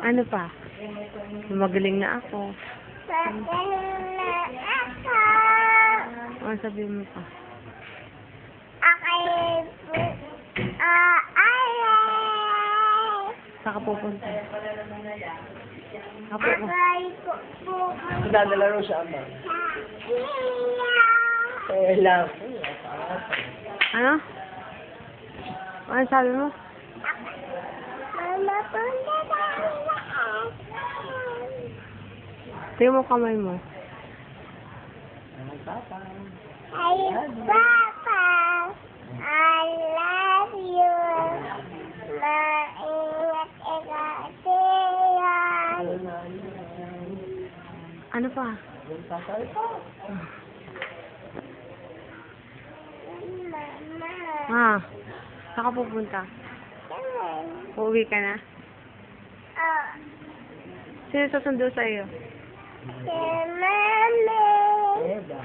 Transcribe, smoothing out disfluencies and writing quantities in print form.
Ano pa? Magaling na ako. Magaling na ako. Ano sabihin mo pa? Aray. Saan ka pupunta? Saan ka pupunta? Aray po. Nagdadalaro siya, ama. Sa Lang. Ano? Ano sabi mo? Mama, punta tayo na ako. Tingnan mo kamay mo. Papa. Ay, Papa, I love you. Maingat ikaw siyan. Ano pa? Mama. Saan ka pupunta? Saan? Uuwi ka na? Oh, Sino susundo sa iyo? si Mami. Eba.